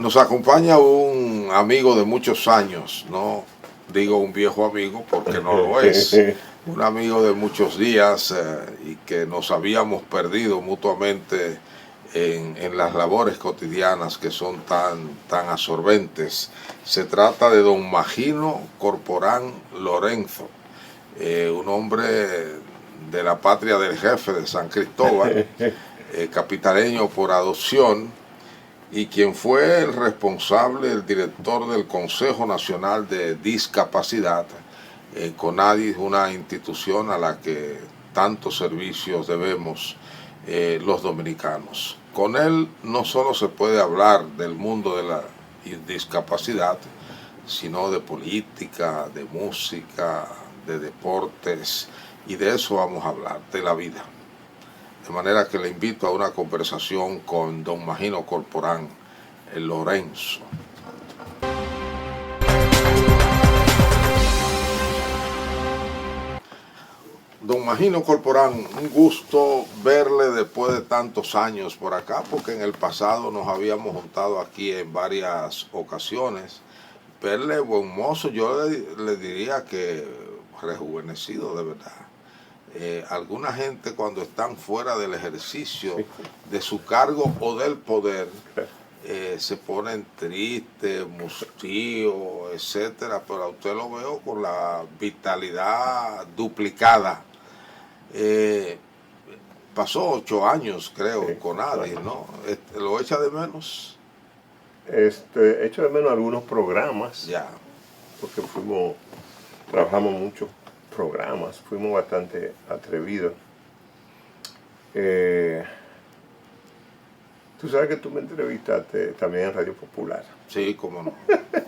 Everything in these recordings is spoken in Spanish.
Nos acompaña un amigo de muchos años, no digo un viejo amigo porque no lo es, un amigo de muchos días y que nos habíamos perdido mutuamente en las labores cotidianas que son tan absorbentes. Se trata de don Magino Corporán Lorenzo, un hombre de la patria del jefe de San Cristóbal, capitaleño por adopción, y quien fue el responsable, el director del Consejo Nacional de Discapacidad, CONADIS, una institución a la que tantos servicios debemos los dominicanos. Con él no solo se puede hablar del mundo de la discapacidad, sino de política, de música, de deportes, y de eso vamos a hablar, de la vida. De manera que le invito a una conversación con don Magino Corporán Lorenzo. Don Magino Corporán, un gusto verle después de tantos años por acá, porque en el pasado nos habíamos juntado aquí en varias ocasiones. Verle buen mozo, yo le diría que rejuvenecido de verdad. Alguna gente cuando están fuera del ejercicio de su cargo o del poder se ponen tristes, mustíos, etcétera, pero a usted lo veo con la vitalidad duplicada. Pasó 8 años creo con nadie, ¿no? ¿Lo echa de menos? Echo de menos algunos programas, ya, porque trabajamos muchos programas, fuimos bastante atrevidos. Tú sabes que tú me entrevistaste también en Radio Popular. Sí, como no,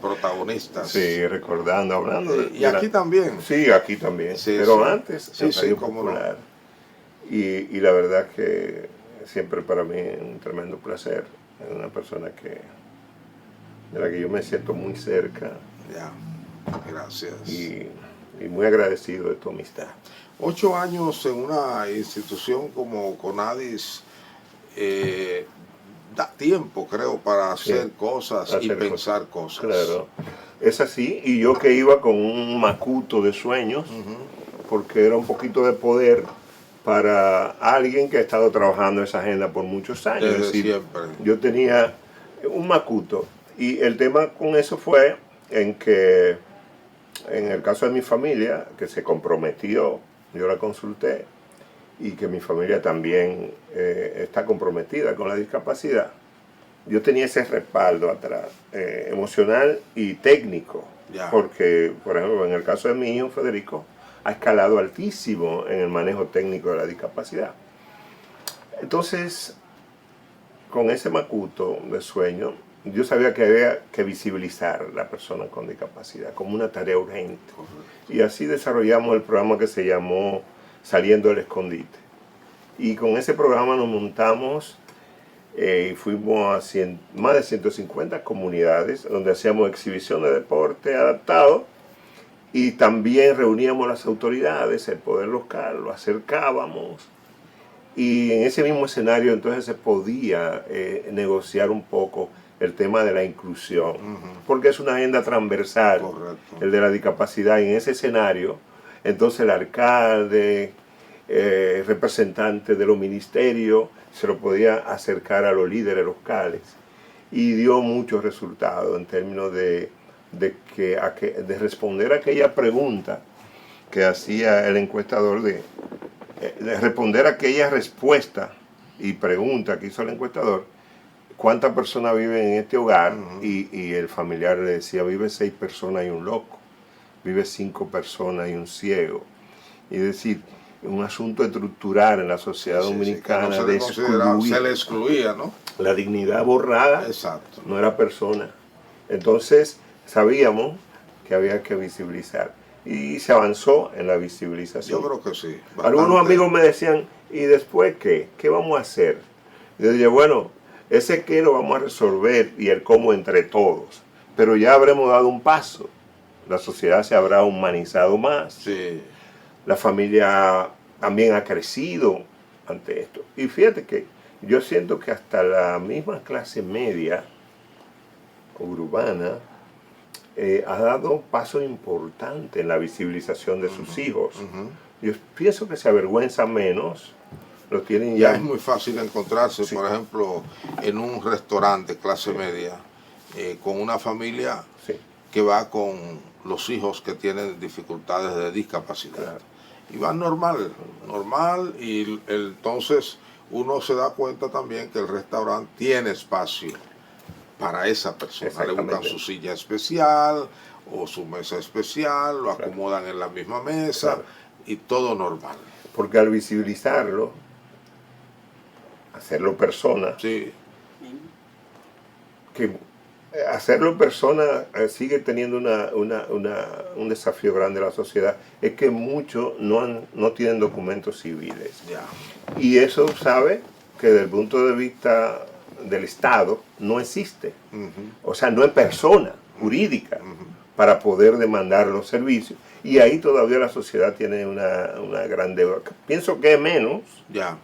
protagonistas. Sí, recordando, hablando de... ¿Y aquí también? Sí, aquí también, sí, pero sí. antes sí, en Radio sí, Popular. No. Y la verdad que siempre para mí es un tremendo placer. Es una persona de la que yo me siento muy cerca. Ya, gracias. Y muy agradecido de tu amistad. 8 años en una institución como CONADIS da tiempo, creo, para hacer cosas y pensar cosas. Claro, es así. Y yo que iba con un macuto de sueños, porque era un poquito de poder para alguien que ha estado trabajando esa agenda por muchos años. Desde es decir, siempre. Yo tenía un macuto. Y el tema con eso fue en que, en el caso de mi familia, que se comprometió, yo la consulté, y que mi familia también está comprometida con la discapacidad, yo tenía ese respaldo atrás, emocional y técnico, porque, por ejemplo, en el caso de mi hijo Federico, ha escalado altísimo en el manejo técnico de la discapacidad. Entonces, con ese macuto de sueño, yo sabía que había que visibilizar a la persona con discapacidad como una tarea urgente. Y así desarrollamos el programa que se llamó Saliendo del Escondite. Y con ese programa nos montamos y fuimos a más de 150 comunidades donde hacíamos exhibición de deporte adaptado y también reuníamos las autoridades, el poder local, lo acercábamos. Y en ese mismo escenario entonces se podía negociar un poco el tema de la inclusión, porque es una agenda transversal, el de la discapacidad. Y en ese escenario, entonces el alcalde, representante de los ministerios, se lo podía acercar a los líderes locales. Y dio muchos resultados en términos de responder a aquella pregunta que hacía el encuestador, de responder a aquella respuesta y pregunta que hizo el encuestador: ¿cuántas personas viven en este hogar? Y el familiar le decía: vive 6 personas y un loco, vive 5 personas y un ciego. Y es decir, un asunto estructural en la sociedad dominicana, no de excluir. Se le excluía, ¿no? La dignidad borrada. Exacto. No era persona. Entonces sabíamos que había que visibilizar. Y se avanzó en la visibilización. Yo creo que sí. Bastante. Algunos amigos me decían: ¿y después qué? ¿Qué vamos a hacer? Y yo dije: bueno, ese qué lo vamos a resolver y el cómo entre todos. Pero ya habremos dado un paso. La sociedad se habrá humanizado más. Sí. La familia también ha crecido ante esto. Y fíjate que yo siento que hasta la misma clase media urbana ha dado un paso importante en la visibilización de sus hijos. Yo pienso que se avergüenza menos, lo tienen Ya ya. es muy fácil encontrarse, Sí. por ejemplo, en un restaurante clase media, con una familia Sí, que va con los hijos que tienen dificultades de discapacidad. claro. Y van normal, normal, y entonces uno se da cuenta también que el restaurante tiene espacio para esa persona. Le buscan Exactamente. su silla especial o su mesa especial, lo Claro. acomodan en la misma mesa, Claro. y todo normal. Porque al visibilizarlo, hacerlo persona, Sí, que hacerlo persona sigue teniendo un desafío grande en la sociedad, es que muchos no tienen documentos civiles. ya. Y eso sabe que desde el punto de vista del Estado no existe. O sea, no es persona jurídica para poder demandar los servicios. Y ahí todavía la sociedad tiene una gran deuda. Pienso que es menos, Ya.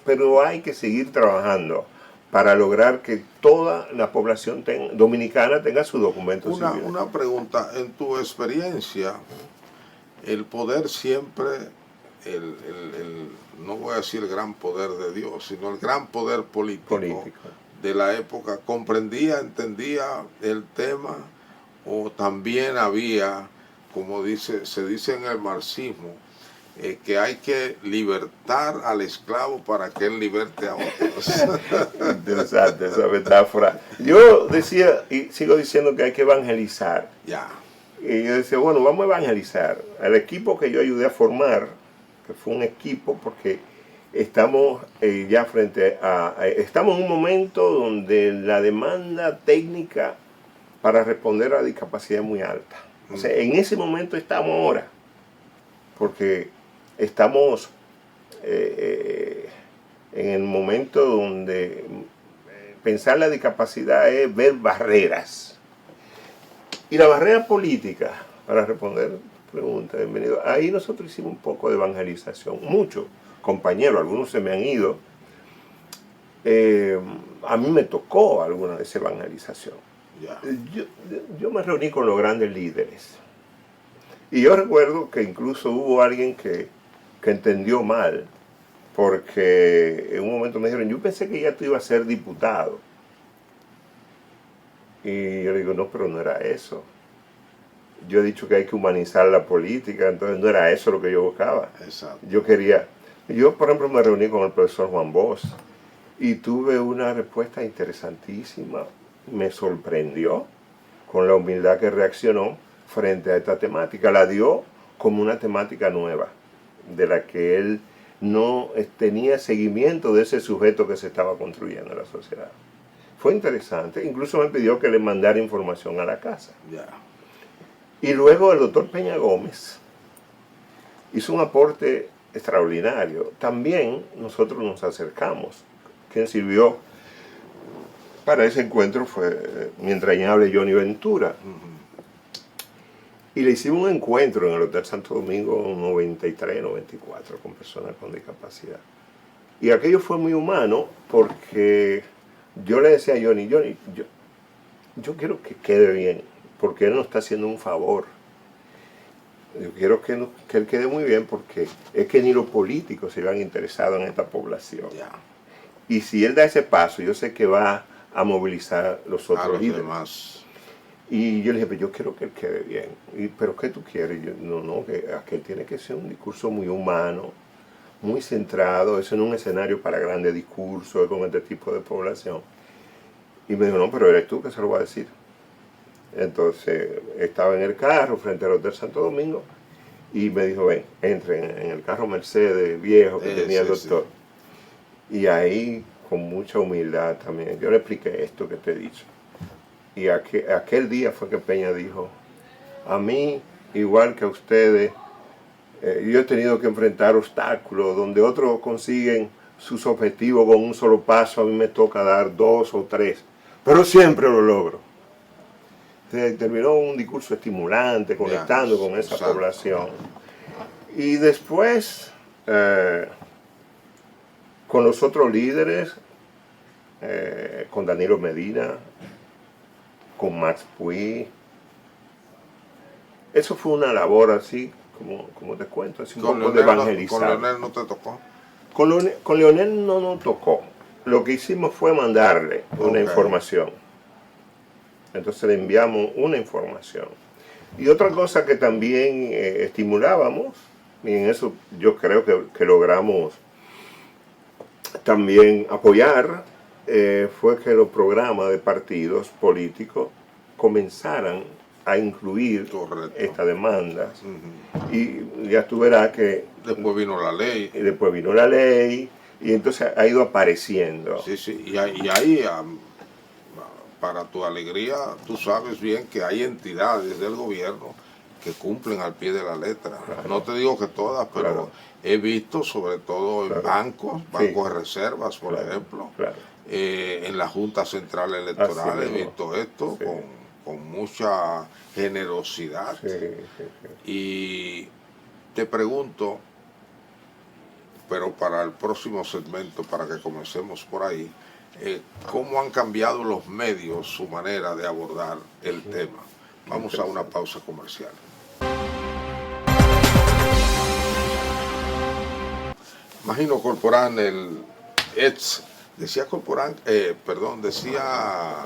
pero hay que seguir trabajando para lograr que toda la población dominicana tenga su documento civil. Una pregunta, en tu experiencia, el poder siempre, no voy a decir el gran poder de Dios, sino el gran poder político de la época, ¿comprendía, entendía el tema, o también había, como se dice en el marxismo, que hay que libertar al esclavo para que él liberte a otros? Interesante esa metáfora. Yo decía y sigo diciendo que hay que evangelizar. Ya. Y yo decía, bueno, vamos a evangelizar. El equipo que yo ayudé a formar, que fue un equipo porque estamos ya estamos en un momento donde la demanda técnica para responder a la discapacidad es muy alta. O sea, en ese momento estamos ahora, porque estamos en el momento donde pensar la discapacidad es ver barreras. Y la barrera política, para responder tu pregunta, bienvenido, ahí nosotros hicimos un poco de evangelización, muchos compañeros, algunos se me han ido. A mí me tocó alguna de esa evangelización. Ya. Yo me reuní con los grandes líderes. Y yo recuerdo que incluso hubo alguien que entendió mal, porque en un momento me dijeron, yo pensé que ya tú ibas a ser diputado. Y yo le digo, no, pero no era eso. Yo he dicho que hay que humanizar la política, entonces no era eso lo que yo buscaba. Exacto. Yo por ejemplo me reuní con el profesor Juan Bosch y tuve una respuesta interesantísima. Me sorprendió con la humildad que reaccionó frente a esta temática. La dio como una temática nueva, de la que él no tenía seguimiento de ese sujeto que se estaba construyendo en la sociedad. Fue interesante, incluso me pidió que le mandara información a la casa. Ya. Y luego el doctor Peña Gómez hizo un aporte extraordinario. También nosotros nos acercamos. Quien sirvió para ese encuentro fue mi entrañable Johnny Ventura. Y le hicimos un encuentro en el Hotel Santo Domingo 93, 94 con personas con discapacidad. Y aquello fue muy humano porque yo le decía a Johnny, yo quiero que quede bien, porque él nos está haciendo un favor. Yo quiero que él quede muy bien porque es que ni los políticos se van interesados en esta población. Ya. Y si él da ese paso, yo sé que va a movilizar los otros A los líderes. demás. Y yo le dije, pero yo quiero que él quede bien. ¿Pero qué tú quieres? Y yo, no, que aquel tiene que ser un discurso muy humano, muy centrado, eso no es un escenario para grandes discursos con este tipo de población. Y me dijo, no, pero eres tú que se lo va a decir. Entonces estaba en el carro frente al Hotel Santo Domingo y me dijo, ven, entren en el carro Mercedes viejo que tenía el doctor. Sí. Y ahí, con mucha humildad también, yo le expliqué esto que te he dicho. Y aquel día fue que Peña dijo, a mí, igual que a ustedes, yo he tenido que enfrentar obstáculos donde otros consiguen sus objetivos con un solo paso, a mí me toca dar 2 o 3, pero siempre lo logro. Terminó un discurso estimulante, conectando con esa población. Y después, con los otros líderes, con Danilo Medina, con Max Puig. Eso fue una labor así, como te cuento, así un poco de evangelizar. ¿Con Leonel no te tocó? Con Leonel no nos tocó. Lo que hicimos fue mandarle una información. Entonces le enviamos una información. Y otra cosa que también estimulábamos, y en eso yo creo que logramos también apoyar, fue que los programas de partidos políticos comenzaran a incluir estas demandas. Y ya tú verás que después vino la ley. Y después vino la ley, y entonces ha ido apareciendo. Sí, sí, y ahí, para tu alegría, tú sabes bien que hay entidades del gobierno que cumplen al pie de la letra. Claro. No te digo que todas, pero claro, he visto sobre todo en bancos de reservas, por ejemplo, en la Junta Central Electoral he visto esto con mucha generosidad. Y te pregunto, pero para el próximo segmento, para que comencemos por ahí, ¿cómo han cambiado los medios su manera de abordar el tema? Vamos a una pausa comercial. Imagino, Corporán, el ex, decía Corporán, decía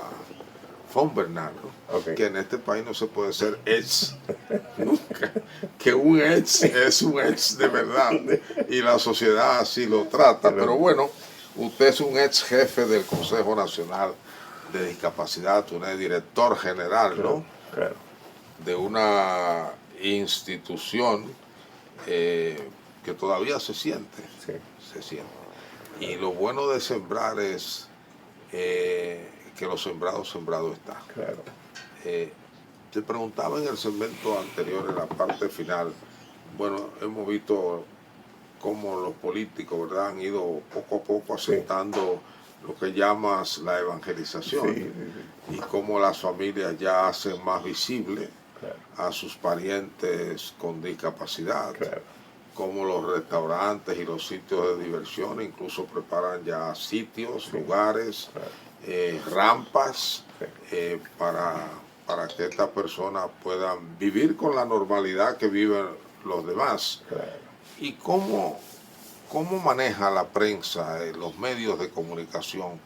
Fon Bernardo, que en este país no se puede ser ex nunca, que un ex es un ex de verdad, y la sociedad así lo trata. Pero bueno, usted es un ex jefe del Consejo Nacional de Discapacidad, usted es director general, ¿no? Claro. De una institución que todavía se siente, se siente. Y lo bueno de sembrar es que lo sembrado está. Claro. Te preguntaba en el segmento anterior, en la parte final, bueno, hemos visto cómo los políticos, ¿verdad?, han ido poco a poco aceptando lo que llamas la evangelización, y cómo las familias ya hacen más visible a sus parientes con discapacidad, como los restaurantes y los sitios de diversión incluso preparan ya sitios, lugares, rampas para que estas personas puedan vivir con la normalidad que viven los demás. ¿Y cómo maneja la prensa, los medios de comunicación,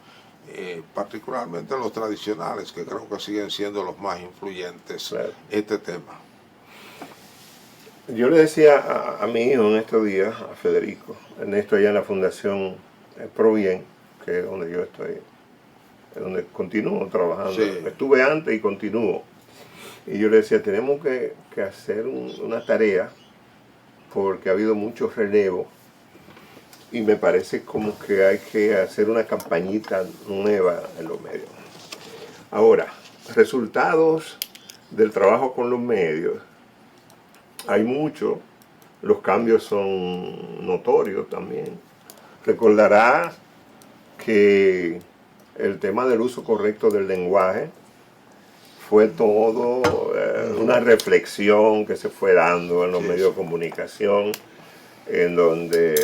particularmente los tradicionales, que creo que siguen siendo los más influyentes, este tema? Yo le decía a mi hijo en estos días, a Federico, en esto allá en la Fundación Provien, que es donde yo estoy, donde continúo trabajando. Estuve antes y continúo. Y yo le decía, tenemos que hacer una tarea, porque ha habido mucho relevo, y me parece como que hay que hacer una campañita nueva en los medios. Ahora, resultados del trabajo con los medios, hay mucho, los cambios son notorios también. Recordarás que el tema del uso correcto del lenguaje fue todo una reflexión que se fue dando en los medios de comunicación, en donde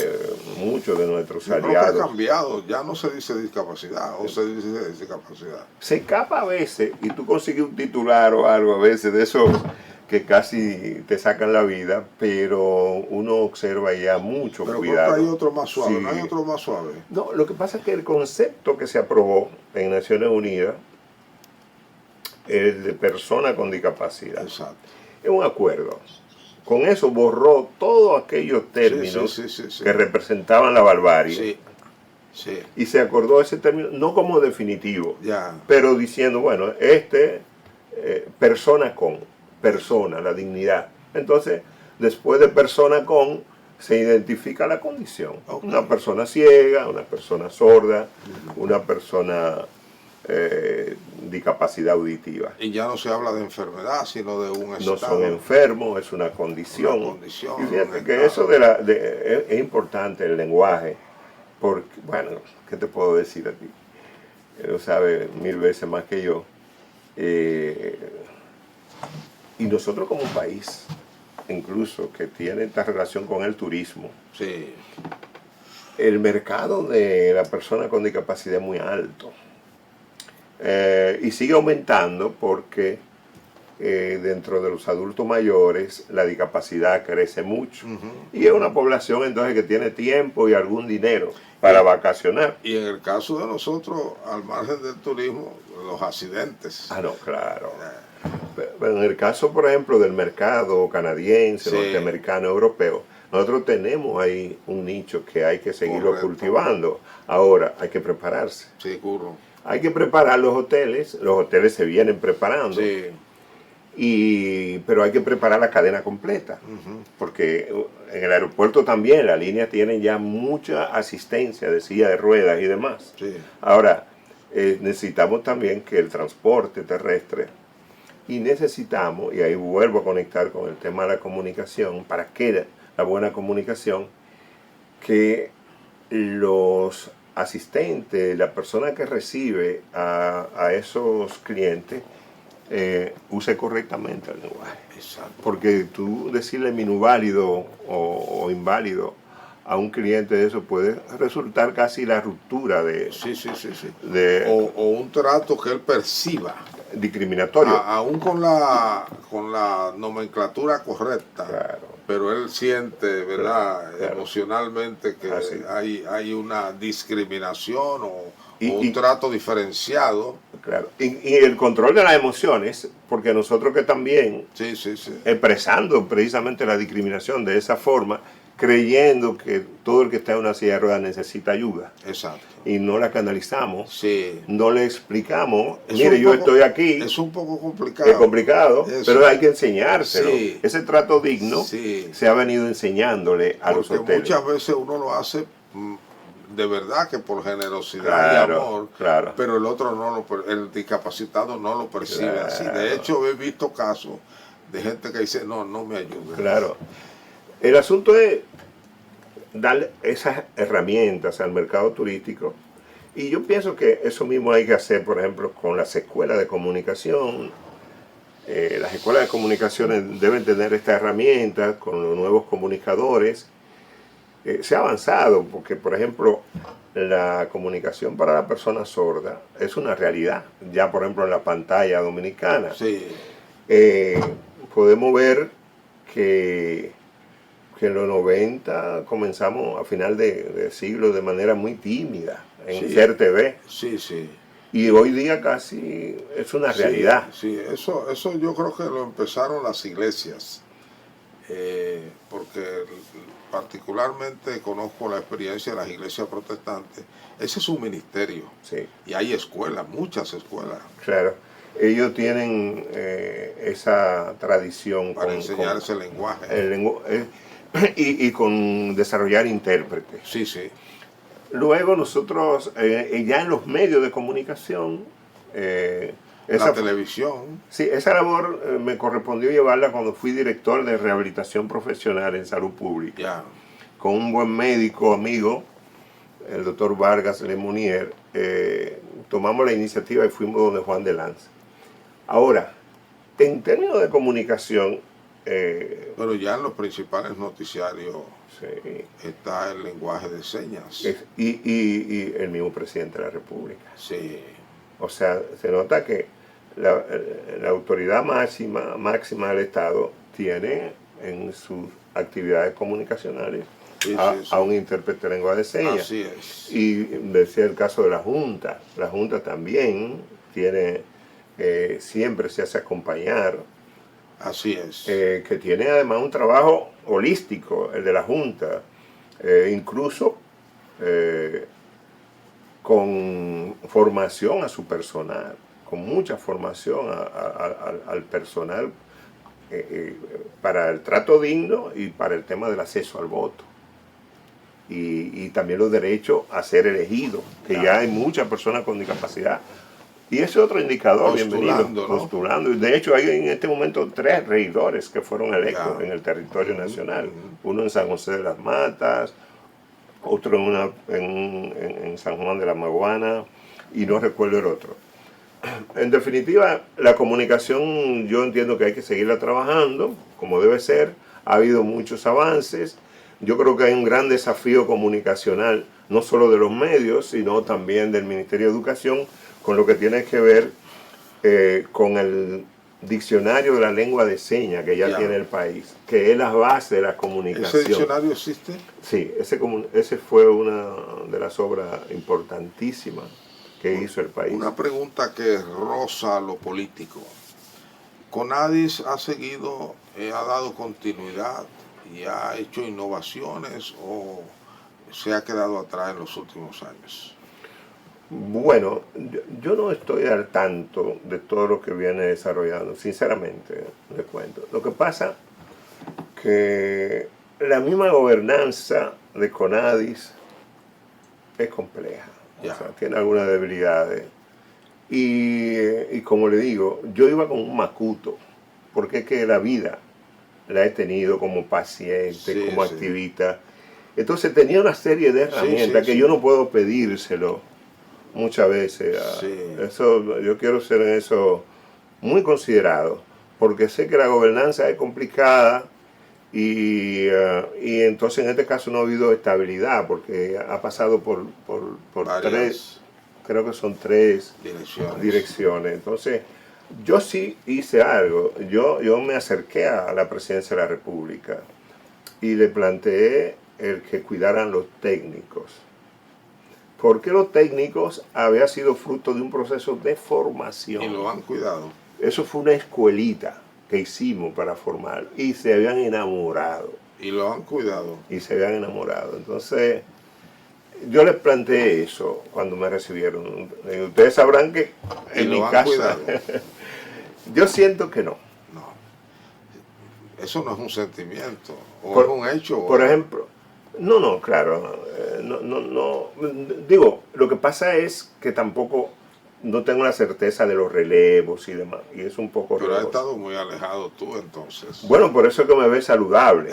muchos de nuestros aliados... No ha cambiado, ya no se dice discapacidad, o se dice discapacidad. Se escapa a veces, y tú consigues un titular o algo a veces de esos que casi te sacan la vida, pero uno observa ya mucho cuidado. Pero hay otro más suave, ¿no hay otro más suave? No, lo que pasa es que el concepto que se aprobó en Naciones Unidas, el de persona con discapacidad, es un acuerdo. Con eso borró todos aquellos términos que representaban la barbarie. Y se acordó ese término, no como definitivo, pero diciendo, bueno, persona con, la dignidad. Entonces, después de persona con, se identifica la condición. Una persona ciega, una persona sorda, una persona discapacidad auditiva. Y ya no se habla de enfermedad, sino de un estado. No son enfermos, es una condición. Y fíjate que eso es importante, el lenguaje, porque, bueno, ¿qué te puedo decir a ti? Lo sabe 1000 veces más que yo. Y nosotros como país, incluso que tiene esta relación con el turismo, el mercado de la persona con discapacidad es muy alto. Y sigue aumentando porque dentro de los adultos mayores la discapacidad crece mucho. Y es una población entonces que tiene tiempo y algún dinero para vacacionar. Y en el caso de nosotros, al margen del turismo, los accidentes. Ah, no, claro. Pero en el caso, por ejemplo, del mercado canadiense, norteamericano, europeo, nosotros tenemos ahí un nicho que hay que seguirlo cultivando. Ahora, hay que prepararse. Sí, curro. Hay que preparar los hoteles se vienen preparando. Sí. Pero hay que preparar la cadena completa, porque en el aeropuerto también la línea tiene ya mucha asistencia de silla de ruedas y demás. Sí. Ahora, necesitamos también que el transporte terrestre, y necesitamos, y ahí vuelvo a conectar con el tema de la comunicación, para que la buena comunicación, que los asistentes, la persona que recibe a esos clientes, use correctamente el lenguaje. Exacto. Porque tú decirle minusválido o inválido a un cliente de eso puede resultar casi la ruptura de... Sí. De, o un trato que él perciba. Discriminatorio. Aún con la nomenclatura correcta. Claro. Pero él siente, ¿verdad? Claro. Emocionalmente que hay una discriminación o un trato diferenciado. Claro. Y el control de las emociones, porque nosotros que también expresando precisamente la discriminación de esa forma, creyendo que todo el que está en una silla de ruedas necesita ayuda. Exacto. Y no la canalizamos, sí. No le explicamos, mire, yo estoy aquí. Es un poco complicado. Es complicado, pero hay que enseñárselo. Sí. Ese trato digno se ha venido enseñándole a los hoteles. Muchas veces uno lo hace de verdad que por generosidad y amor, pero el otro el discapacitado no lo percibe así. De hecho, he visto casos de gente que dice, no me ayuda. Claro. El asunto es dar esas herramientas al mercado turístico, y yo pienso que eso mismo hay que hacer, por ejemplo, con las escuelas de comunicación. Las escuelas de comunicaciones deben tener estas herramientas con los nuevos comunicadores. Se ha avanzado porque, por ejemplo, la comunicación para la persona sorda es una realidad. Ya, por ejemplo, en la pantalla dominicana podemos ver que en los 90 comenzamos a final de siglo de manera muy tímida en Ser TV. Y hoy día casi es una realidad. Eso yo creo que lo empezaron las iglesias, porque particularmente conozco la experiencia de las iglesias protestantes. Ese es un ministerio. Y hay escuelas, muchas escuelas. Claro. Ellos tienen esa tradición para enseñar ese lenguaje. Y con desarrollar intérpretes. Luego nosotros, ya en los medios de comunicación, la televisión. Esa labor me correspondió llevarla cuando fui director de rehabilitación profesional en salud pública. Con un buen médico amigo, el doctor Vargas Lemonnier, tomamos la iniciativa y fuimos donde Juan de Lanza. Ahora, en términos de comunicación... pero ya en los principales noticiarios está el lenguaje de señas. Y el mismo presidente de la República. O sea, se nota que la autoridad máxima del Estado tiene en sus actividades comunicacionales a un intérprete de lengua de señas. Así es. Y decía el caso de la Junta. La Junta también tiene, siempre se hace acompañar. Así es. Que tiene además un trabajo holístico, el de la Junta, incluso con formación a su personal, con mucha formación al personal para el trato digno y para el tema del acceso al voto. Y también los derechos a ser elegidos, que ya hay muchas personas con discapacidad. Y ese es otro indicador, bienvenido, postulando. Y de hecho hay en este momento 3 regidores que fueron electos en el territorio nacional. Uno en San José de las Matas, otro en San Juan de la Maguana, y no recuerdo el otro. En definitiva, la comunicación yo entiendo que hay que seguirla trabajando, como debe ser. Ha habido muchos avances. Yo creo que hay un gran desafío comunicacional, no solo de los medios, sino también del Ministerio de Educación, con lo que tiene que ver con el diccionario de la lengua de señas que ya tiene el país, que es la base de la comunicación. ¿Ese diccionario existe? Sí, ese fue una de las obras importantísimas que hizo el país. Una pregunta que roza lo político. CONADIS ha seguido, ha dado continuidad y ha hecho innovaciones o se ha quedado atrás en los últimos años. Bueno, yo no estoy al tanto de todo lo que viene desarrollando, sinceramente, le cuento. Lo que pasa que la misma gobernanza de CONADIS es compleja, o sea, tiene algunas debilidades. Y como le digo, yo iba con un macuto, porque es que la vida la he tenido como paciente, como activista. Entonces tenía una serie de herramientas que yo no puedo pedírselo muchas veces. Eso, yo quiero ser en eso muy considerado, porque sé que la gobernanza es complicada y entonces en este caso no ha habido estabilidad, porque ha pasado por tres, creo que son tres direcciones. Entonces, yo sí hice algo. Yo me acerqué a la presidencia de la República y le planteé el que cuidaran los técnicos. Porque los técnicos había sido fruto de un proceso de formación. Y lo han cuidado. Eso fue una escuelita que hicimos para formar y se habían enamorado. Y lo han cuidado. Y se habían enamorado. Entonces, yo les planteé eso cuando me recibieron. Ustedes sabrán que en mi casa yo siento que no. No. Eso no es un sentimiento, o es un hecho. Por ejemplo, no, claro. Digo, lo que pasa es que tampoco no tengo la certeza de los relevos y demás. Y es un poco... Pero has estado muy alejado tú entonces. Bueno, por eso es que me ves saludable.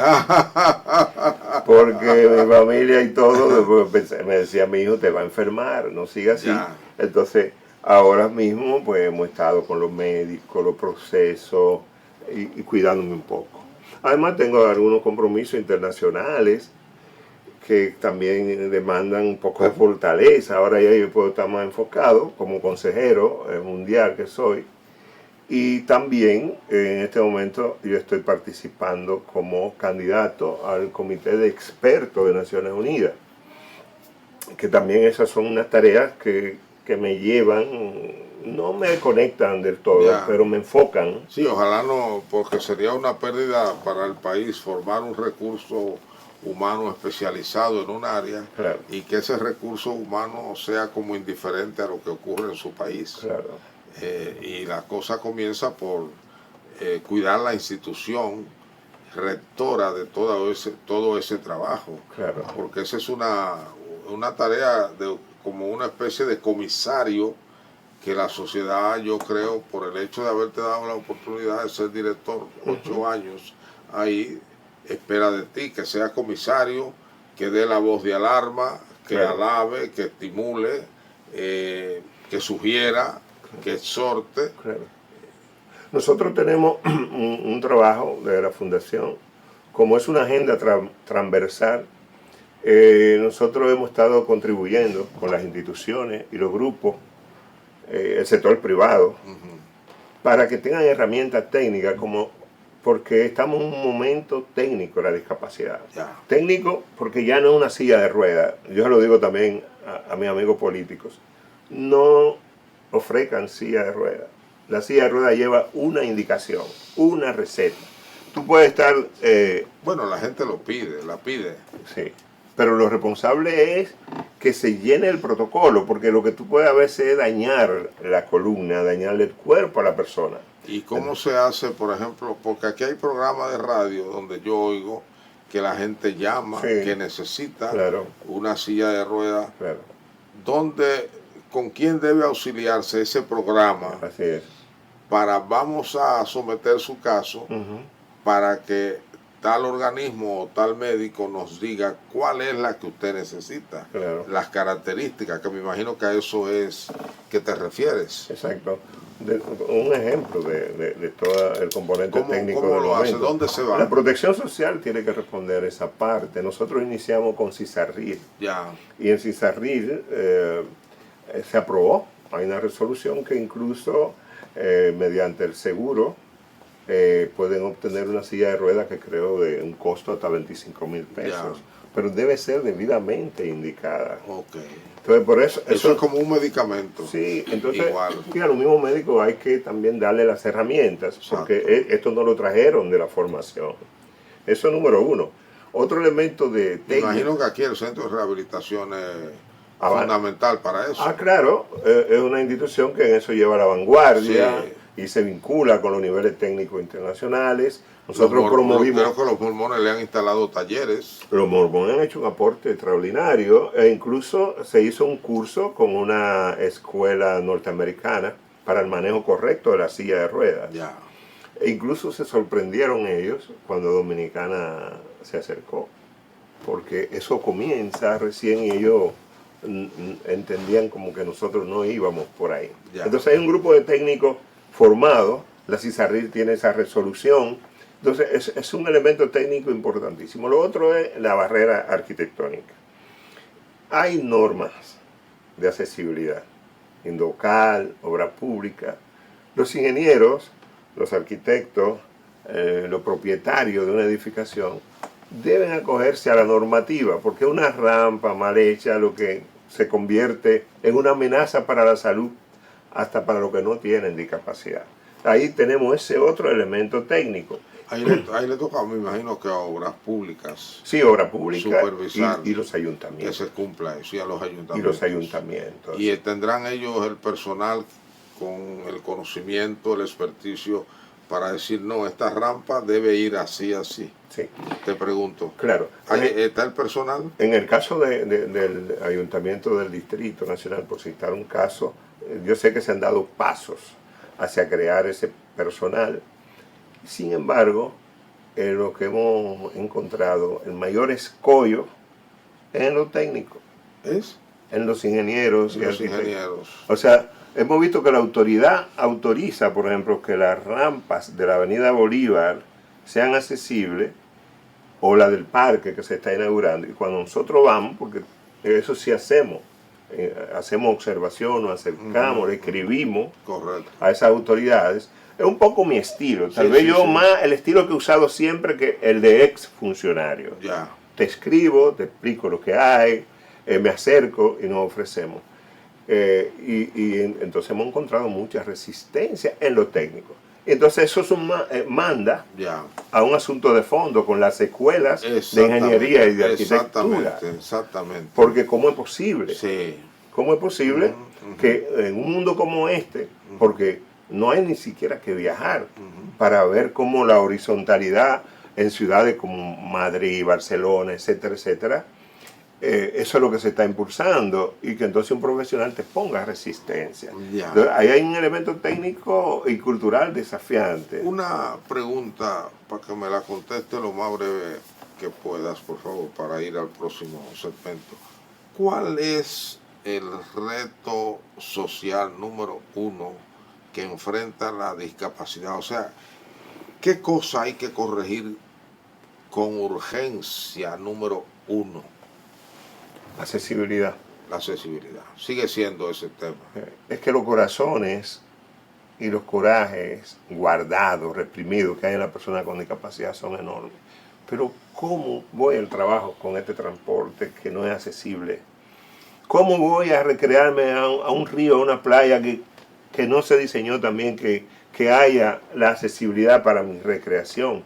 Porque mi familia y todo, después me decía, mi hijo te va a enfermar, no siga así. Entonces, ahora mismo pues hemos estado con los médicos, los procesos y cuidándome un poco. Además tengo algunos compromisos internacionales que también demandan un poco de fortaleza. Ahora ya yo puedo estar más enfocado como consejero mundial que soy. Y también en este momento yo estoy participando como candidato al Comité de Expertos de Naciones Unidas. Que también esas son unas tareas que me llevan, no me conectan del todo, pero me enfocan. Sí, ojalá no, porque sería una pérdida para el país formar un recurso humano especializado en un área y que ese recurso humano sea como indiferente a lo que ocurre en su país. Y la cosa comienza por cuidar la institución rectora de todo ese trabajo, porque esa es una tarea como una especie de comisario que la sociedad, yo creo, por el hecho de haberte dado la oportunidad de ser director 8 años ahí, espera de ti, que seas comisario, que dé la voz de alarma, que alabe, que estimule, que sugiera, que exhorte. Nosotros tenemos un trabajo de la Fundación, como es una agenda transversal, nosotros hemos estado contribuyendo con las instituciones y los grupos, el sector privado, para que tengan herramientas técnicas porque estamos en un momento técnico de la discapacidad. Técnico porque ya no es una silla de ruedas. Yo se lo digo también a mis amigos políticos. No ofrezcan silla de ruedas. La silla de ruedas lleva una indicación, una receta. Tú puedes estar... bueno, la gente la pide. Sí, pero lo responsable es que se llene el protocolo, porque lo que tú puedes a veces es dañar la columna, dañarle el cuerpo a la persona. ¿Y cómo se hace, por ejemplo? Porque aquí hay programas de radio donde yo oigo que la gente llama, que necesita una silla de ruedas. ¿Con quién debe auxiliarse ese programa? Así es. Vamos a someter su caso para que tal organismo o tal médico nos diga cuál es la que usted necesita, las características, que me imagino que a eso es que te refieres. Exacto. Un ejemplo de todo el componente técnico. ¿Cómo lo hace? ¿Dónde se va? La protección social tiene que responder esa parte. Nosotros iniciamos con CISARRIL. Y en CISARRIL se aprobó hay una resolución que incluso mediante el seguro pueden obtener una silla de ruedas que creo de un costo hasta 25,000 pesos. Pero debe ser debidamente indicada. Entonces, por eso es como un medicamento. Sí, entonces, a los mismos médicos hay que también darle las herramientas, porque esto no lo trajeron de la formación. Eso es número uno. Otro elemento de técnica. Imagino que aquí el centro de rehabilitación es fundamental para eso. Claro, es una institución que en eso lleva la vanguardia y se vincula con los niveles técnicos internacionales. Nosotros promovimos... Creo que los mormones le han instalado talleres. Los mormones han hecho un aporte extraordinario e incluso se hizo un curso con una escuela norteamericana para el manejo correcto de la silla de ruedas. E incluso se sorprendieron ellos cuando Dominicana se acercó, porque eso comienza recién y ellos entendían como que nosotros no íbamos por ahí. Entonces hay un grupo de técnicos formados, la CISARRIL tiene esa resolución. Entonces es un elemento técnico importantísimo. Lo otro es la barrera arquitectónica. Hay normas de accesibilidad, Indocal, obra pública. Los ingenieros, los arquitectos, los propietarios de una edificación deben acogerse a la normativa, porque una rampa mal hecha lo que se convierte en una amenaza para la salud, hasta para los que no tienen discapacidad. Ahí tenemos ese otro elemento técnico. Ahí le toca, me imagino, que a obras públicas. Sí, obras públicas supervisar y los ayuntamientos. Que se cumpla eso, y a los ayuntamientos. Y los ayuntamientos. Y tendrán ellos el personal con el conocimiento, el experticio para decir, no, esta rampa debe ir así, así. Sí. Te pregunto. Claro. ¿Está el personal? En el caso del Ayuntamiento del Distrito Nacional, por citar un caso, yo sé que se han dado pasos hacia crear ese personal. Sin embargo, lo que hemos encontrado, el mayor escollo es en lo técnico. ¿Es? En los ingenieros y los ingenieros. O sea, hemos visto que la autoridad autoriza, por ejemplo, que las rampas de la Avenida Bolívar sean accesibles, o la del parque que se está inaugurando. Y cuando nosotros vamos, porque eso sí hacemos observación, nos acercamos, le escribimos a esas autoridades. Es un poco mi estilo, tal vez más el estilo que he usado siempre, que el de ex funcionario. Te escribo, te explico lo que hay, me acerco y nos ofrecemos. Entonces hemos encontrado mucha resistencia en lo técnico. Entonces eso manda a un asunto de fondo con las escuelas de ingeniería y de arquitectura. Exactamente. Porque ¿cómo es posible? Sí. ¿Cómo es posible que en un mundo como este, porque no hay ni siquiera que viajar para ver cómo la horizontalidad en ciudades como Madrid, Barcelona, etcétera, etcétera, eso es lo que se está impulsando, y que entonces un profesional te ponga resistencia. Entonces, ahí hay un elemento técnico y cultural desafiante. Una pregunta para que me la conteste lo más breve que puedas, por favor, para ir al próximo segmento. ¿Cuál es el reto social número 1 que enfrenta la discapacidad? O sea, ¿qué cosa hay que corregir con urgencia número 1? Accesibilidad. La accesibilidad. Sigue siendo ese tema. Es que los corazones y los corajes guardados, reprimidos que hay en la persona con discapacidad son enormes. Pero ¿cómo voy al trabajo con este transporte que no es accesible? ¿Cómo voy a recrearme a un río, a una playa que no se diseñó también que haya la accesibilidad para mi recreación?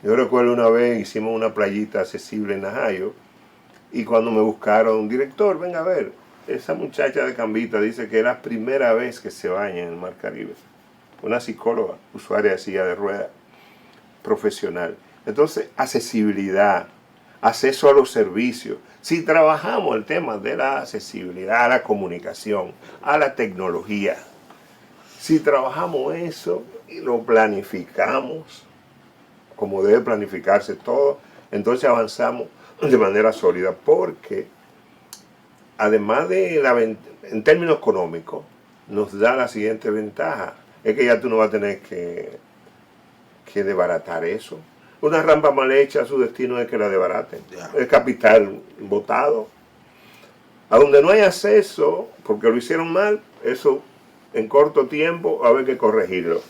Yo recuerdo una vez hicimos una playita accesible en Najayo, y cuando me buscaron, director, venga a ver, esa muchacha de Cambita dice que es la primera vez que se baña en el Mar Caribe. Una psicóloga, usuaria de silla de ruedas, profesional. Entonces, accesibilidad, acceso a los servicios. Si trabajamos el tema de la accesibilidad, a la comunicación, a la tecnología, si trabajamos eso y lo planificamos, como debe planificarse todo, entonces avanzamos de manera sólida, porque además de en términos económicos, nos da la siguiente ventaja, es que ya tú no vas a tener que desbaratar eso. Una rampa mal hecha, su destino es que la desbaraten. El capital botado. A donde no hay acceso, porque lo hicieron mal, eso en corto tiempo va a haber que corregirlo.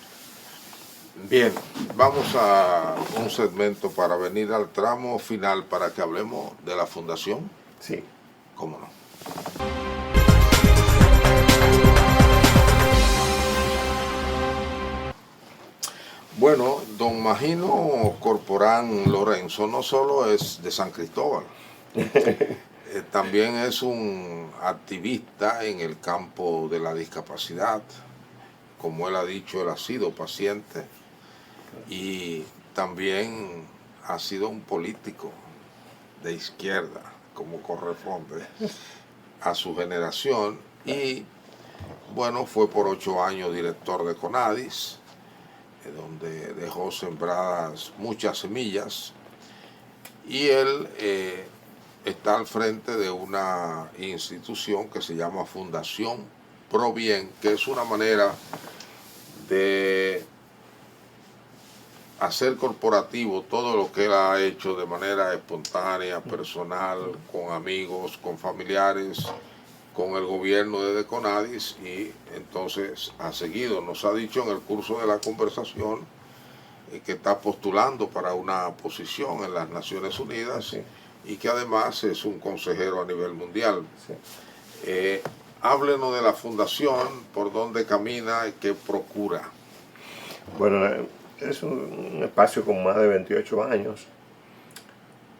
Bien, vamos a un segmento para venir al tramo final para que hablemos de la fundación. Sí. ¿Cómo no? Bueno, don Magino Corporán Lorenzo no solo es de San Cristóbal, también es un activista en el campo de la discapacidad. Como él ha dicho, él ha sido paciente y también ha sido un político de izquierda, como corresponde a su generación, y bueno, fue por 8 años director de CONADIS, donde dejó sembradas muchas semillas, y él está al frente de una institución que se llama Fundación Pro Bien, que es una manera de hacer corporativo todo lo que él ha hecho de manera espontánea, personal, con amigos, con familiares, con el gobierno de CONADIS, y entonces ha seguido. Nos ha dicho en el curso de la conversación que está postulando para una posición en las Naciones Unidas, sí, y que además es un consejero a nivel mundial. sí. Háblenos de la fundación, por dónde camina y qué procura. Bueno, es un espacio con más de 28 años.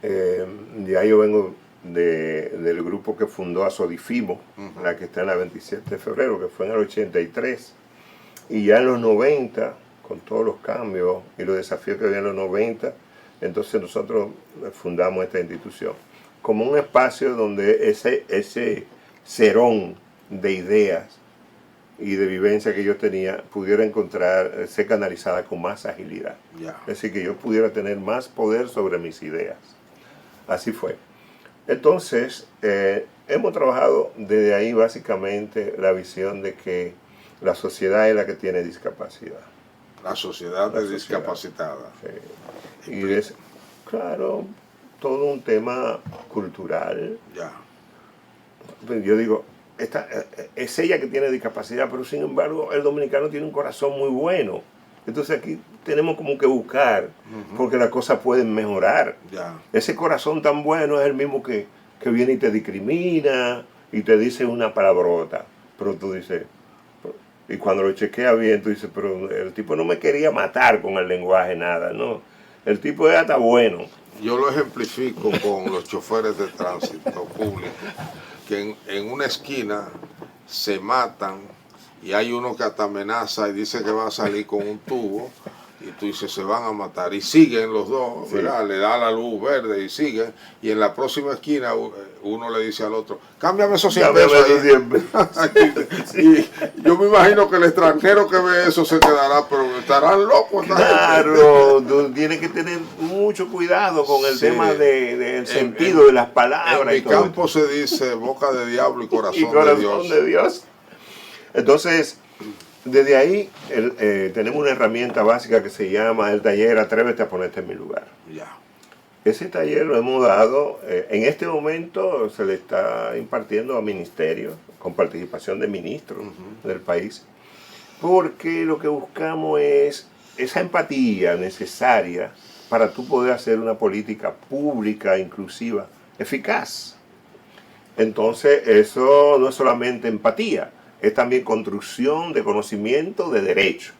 Ya yo vengo del grupo que fundó a Sodifimo, la que está en la 27 de febrero, que fue en el 83. Y ya en los 90, con todos los cambios y los desafíos que había en los 90, entonces nosotros fundamos esta institución como un espacio donde ese cerón de ideas y de vivencia que yo tenía pudiera ser canalizada con más agilidad. Yeah. Es decir, que yo pudiera tener más poder sobre mis ideas. Así fue. Entonces, hemos trabajado desde ahí básicamente la visión de que la sociedad es la que tiene discapacidad. La sociedad de discapacitada. Sí. Y es, claro, todo un tema cultural. Ya. Yo digo, es ella que tiene discapacidad, pero sin embargo el dominicano tiene un corazón muy bueno. Entonces aquí tenemos como que buscar, porque las cosas pueden mejorar. Ya. Ese corazón tan bueno es el mismo que viene y te discrimina y te dice una palabrota, pero tú dices, y cuando lo chequeas bien, tú dices, pero el tipo no me quería matar con el lenguaje, nada, ¿no? El tipo es hasta bueno. Yo lo ejemplifico con los choferes de tránsito público, que en una esquina se matan y hay uno que hasta amenaza y dice que va a salir con un tubo, y tú dices, se van a matar, y siguen los dos, Sí. ¿verdad? Le da la luz verde y siguen, y en la próxima esquina uno le dice al otro, cámbiame esos 100 pesos ahí. Y yo me imagino que el extranjero que ve eso se quedará, pero estarán locos. Claro, tú tienes que tener mucho cuidado con el tema del sentido de las palabras. En mi campo se dice boca de diablo y corazón, de Dios. Entonces, desde ahí tenemos una herramienta básica que se llama el taller Atrévete a ponerte en mi lugar. Ya. Ese taller lo hemos dado, en este momento se le está impartiendo a ministerios, con participación de ministros del país, porque lo que buscamos es esa empatía necesaria para tú poder hacer una política pública, inclusiva, eficaz. Entonces, eso no es solamente empatía, es también construcción de conocimiento de derecho.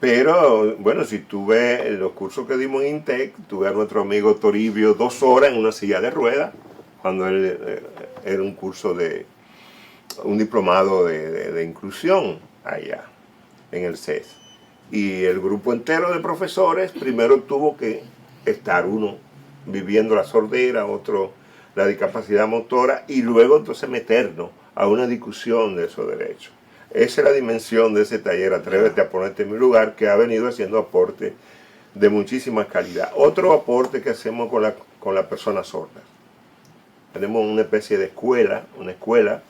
Pero, bueno, si tú ves los cursos que dimos en INTEC, tú ves a nuestro amigo Toribio 2 horas en una silla de ruedas, cuando él era un curso un diplomado de inclusión allá, en el CES. Y el grupo entero de profesores primero tuvo que estar uno viviendo la sordera, otro la discapacidad motora, y luego entonces meternos a una discusión de esos derechos. Esa es la dimensión de ese taller, Atrévete a ponerte en mi lugar, que ha venido haciendo aporte de muchísima calidad. Otro aporte que hacemos con las personas sordas. Tenemos una especie de una escuela,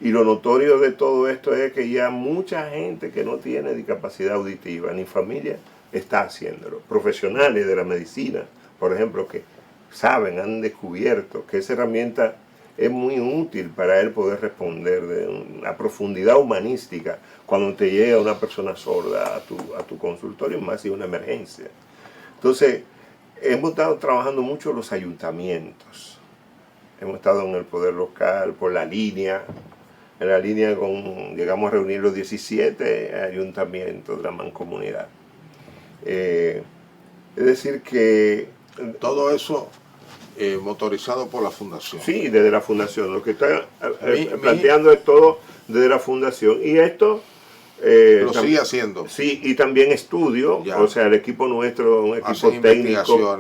y lo notorio de todo esto es que ya mucha gente que no tiene discapacidad auditiva ni familia está haciéndolo. Profesionales de la medicina, por ejemplo, que saben, han descubierto que esa herramienta es muy útil para él poder responder de una profundidad humanística cuando te llega una persona sorda a tu consultorio, más si una emergencia. Entonces, hemos estado trabajando mucho los ayuntamientos. Hemos estado en el poder local, por la línea. En la línea llegamos a reunir los 17 ayuntamientos de la mancomunidad. Es decir que... Todo eso motorizado por la fundación. Sí, desde la fundación. Lo que está planteando es todo desde la fundación. Y esto... lo sigue haciendo. Sí, y también estudio, o sea, el equipo nuestro, un equipo técnico,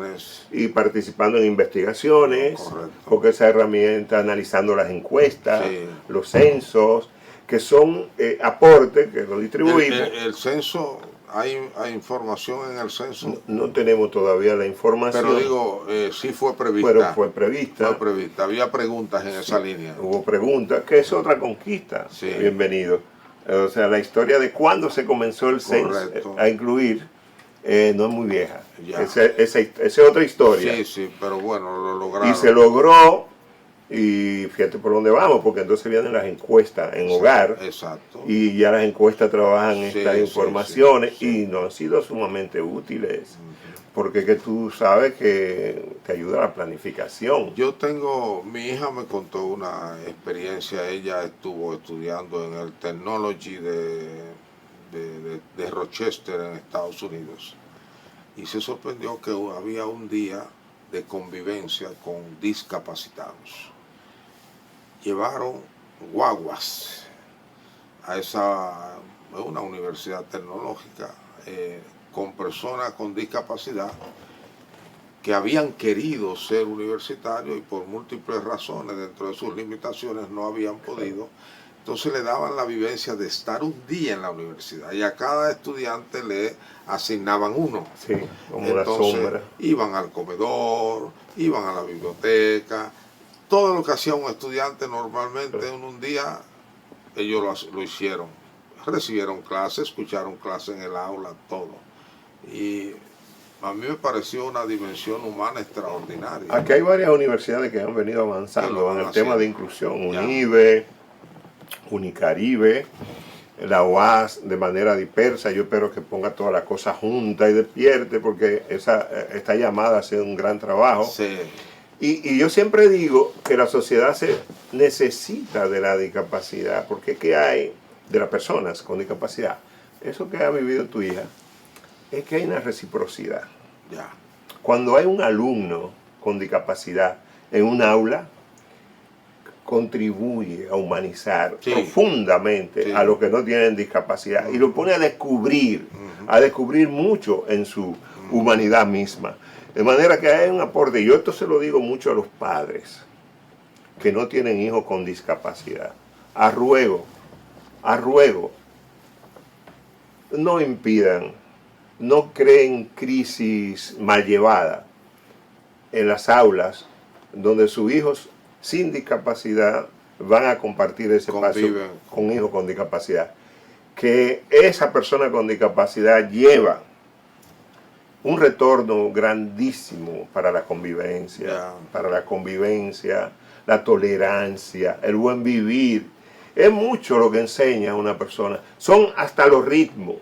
y participando en investigaciones, porque esa herramienta, analizando las encuestas, los censos, que son aportes que lo distribuimos. El censo, ¿hay información en el censo? No tenemos todavía la información. Pero digo, sí fue prevista. Pero fue prevista. Fue prevista. Había preguntas en esa línea. Hubo preguntas, que es otra conquista. Bienvenido. O sea, la historia de cuándo se comenzó el censo a incluir no es muy vieja. Esa es otra historia. Sí, sí, pero bueno, lo lograron. Y se logró, y fíjate por dónde vamos, porque entonces vienen las encuestas en hogar. Exacto. Y ya las encuestas trabajan estas informaciones y nos han sido sumamente útiles. Porque que tú sabes que te ayuda a la planificación. Mi hija me contó una experiencia, ella estuvo estudiando en el Technology de Rochester en Estados Unidos y se sorprendió que había un día de convivencia con discapacitados. Llevaron guaguas a una universidad tecnológica con personas con discapacidad que habían querido ser universitarios y por múltiples razones dentro de sus limitaciones no habían podido. Entonces le daban la vivencia de estar un día en la universidad y a cada estudiante le asignaban uno. Sí, como entonces, una sombra. Iban al comedor, iban a la biblioteca, todo lo que hacía un estudiante normalmente en un día, ellos lo hicieron. Recibieron clases, escucharon clases en el aula, todo. Y a mí me pareció una dimensión humana extraordinaria. Aquí hay varias universidades que han venido avanzando en el tema de inclusión. UNIBE, Unicaribe, la UAS de manera dispersa. Yo espero que ponga todas las cosas juntas y despierte, porque esta llamada hace un gran trabajo. Sí. Y yo siempre digo que la sociedad se necesita de la discapacidad, porque ¿qué hay de las personas con discapacidad? Eso que ha vivido tu hija, es que hay una reciprocidad. Ya. Cuando hay un alumno con discapacidad en un aula, contribuye a humanizar profundamente a los que no tienen discapacidad y lo pone a descubrir mucho en su humanidad misma. De manera que hay un aporte. Yo esto se lo digo mucho a los padres que no tienen hijos con discapacidad. A ruego, no impidan, no creen crisis mal llevadas en las aulas donde sus hijos sin discapacidad van a compartir ese espacio con hijos con discapacidad. Que esa persona con discapacidad lleva un retorno grandísimo para la convivencia, la tolerancia, el buen vivir. Es mucho lo que enseña a una persona. Son hasta los ritmos.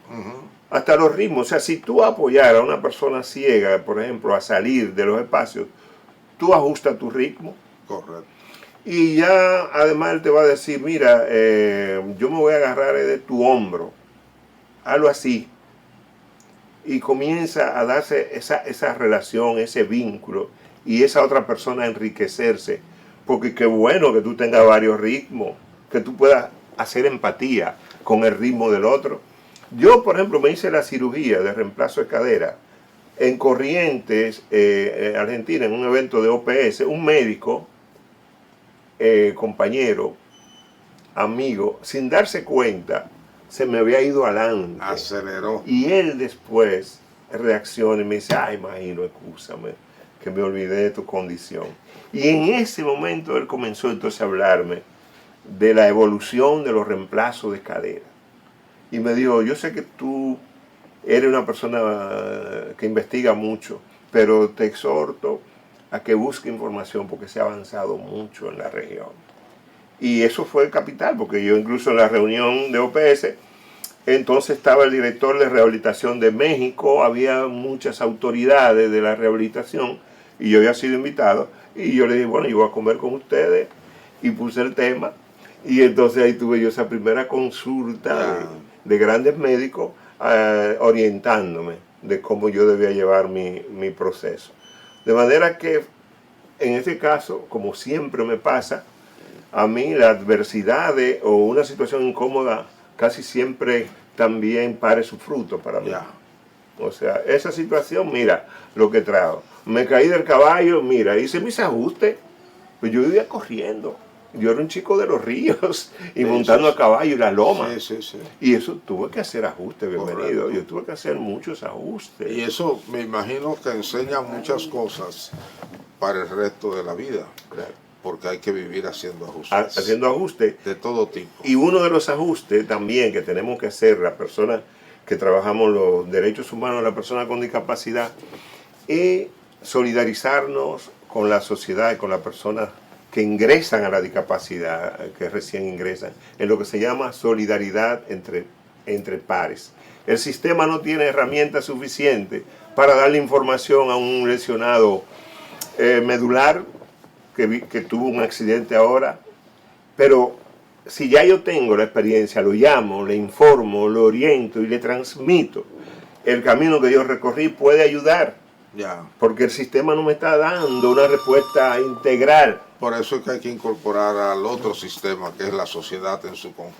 Hasta los ritmos. O sea, si tú apoyar a una persona ciega, por ejemplo, a salir de los espacios, tú ajustas tu ritmo. Correcto. Y ya además él te va a decir, mira, yo me voy a agarrar de tu hombro. Hazlo así. Y comienza a darse esa relación, ese vínculo, y esa otra persona a enriquecerse. Porque qué bueno que tú tengas varios ritmos, que tú puedas hacer empatía con el ritmo del otro. Yo, por ejemplo, me hice la cirugía de reemplazo de cadera en Corrientes, Argentina, en un evento de OPS. Un médico, compañero, amigo, sin darse cuenta, se me había ido adelante. Aceleró. Y él después reacciona y me dice, ay, imagino, excúsame, que me olvidé de tu condición. Y en ese momento él comenzó entonces a hablarme de la evolución de los reemplazos de cadera. Y me dijo, yo sé que tú eres una persona que investiga mucho, pero te exhorto a que busque información porque se ha avanzado mucho en la región. Y eso fue capital, porque yo incluso en la reunión de OPS, entonces estaba el director de rehabilitación de México, había muchas autoridades de la rehabilitación y yo había sido invitado y yo le dije, bueno, yo voy a comer con ustedes y puse el tema y entonces ahí tuve yo esa primera consulta de grandes médicos orientándome de cómo yo debía llevar mi proceso. De manera que en este caso, como siempre me pasa, a mí la adversidad o una situación incómoda casi siempre también pare su fruto para mí. O sea, esa situación, mira lo que trajo. Me caí del caballo, mira, hice mis ajustes, pues yo vivía corriendo. Yo era un chico de los ríos y montando a caballo y la loma. Y eso tuve que hacer ajustes, bienvenido. Correcto. Yo tuve que hacer muchos ajustes. Y eso me imagino que enseña muchas cosas para el resto de la vida. Claro. Porque hay que vivir haciendo ajustes. Haciendo ajustes. De todo tipo. Y uno de los ajustes también que tenemos que hacer las personas que trabajamos los derechos humanos de la persona con discapacidad es solidarizarnos con la sociedad y con las personas que ingresan a la discapacidad, que recién ingresan, en lo que se llama solidaridad entre pares. El sistema no tiene herramientas suficientes para darle información a un lesionado medular que tuvo un accidente ahora, pero si ya yo tengo la experiencia, lo llamo, le informo, lo oriento y le transmito el camino que yo recorrí, puede ayudar. Porque el sistema no me está dando una respuesta integral. Por eso es que hay que incorporar al otro sistema, que es la sociedad en su conjunto.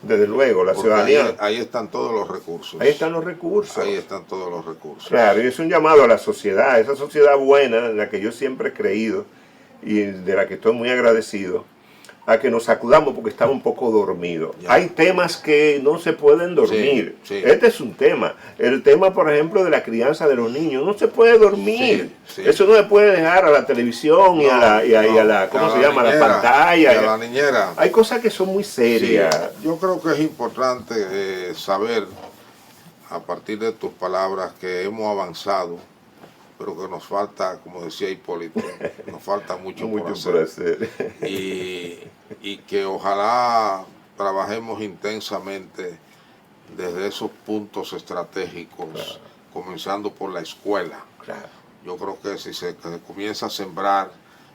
Desde luego, la ciudadanía. Ahí están todos los recursos. Ahí están los recursos. Ahí están todos los recursos. Claro, y es un llamado a la sociedad, esa sociedad buena en la que yo siempre he creído y de la que estoy muy agradecido, a que nos sacudamos porque estamos un poco dormidos. Hay temas que no se pueden dormir. Este es un tema. El tema, por ejemplo, de la crianza de los niños. No se puede dormir. Eso no se puede dejar a la televisión y a la ¿cómo se llama? Niñera, la pantalla. Y a la niñera. Hay cosas que son muy serias. Yo creo que es importante saber, a partir de tus palabras, que hemos avanzado, pero que nos falta, como decía Hipólito, nos falta mucho por hacer. Y que ojalá trabajemos intensamente desde esos puntos estratégicos, comenzando por la escuela. Yo creo que si se comienza a sembrar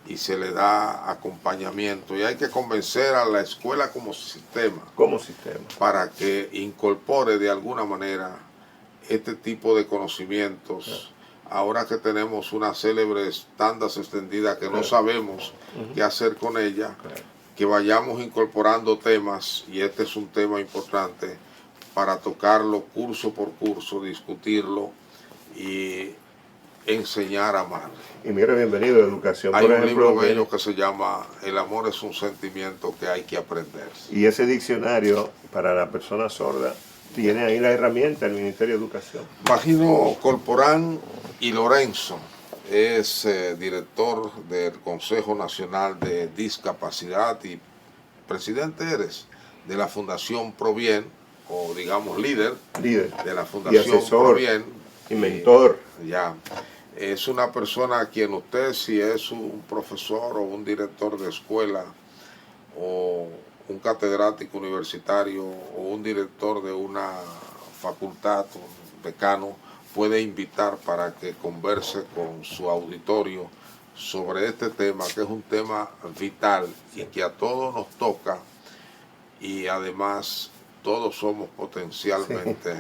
y se le da acompañamiento, y hay que convencer a la escuela como sistema, para que incorpore de alguna manera este tipo de conocimientos. Ahora que tenemos una célebre tandas extendida que no sabemos qué hacer con ella, que vayamos incorporando temas, y este es un tema importante, para tocarlo curso por curso, discutirlo y enseñar a amar. Y mira, bienvenido a Educación. Hay un libro bello que se llama El amor es un sentimiento que hay que aprender. Y ese diccionario para la persona sorda tiene ahí la herramienta del Ministerio de Educación. Magino Corporán y Lorenzo es director del Consejo Nacional de Discapacidad y presidente eres de la Fundación Provien, o digamos líder de la Fundación Provien. Y mentor. Es una persona a quien usted, si es un profesor o un director de escuela o un catedrático universitario o un director de una facultad, un decano, puede invitar para que converse con su auditorio sobre este tema, que es un tema vital y que a todos nos toca, y además todos somos potencialmente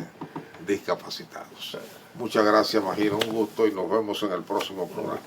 discapacitados. Muchas gracias, Magino, un gusto, y nos vemos en el próximo programa.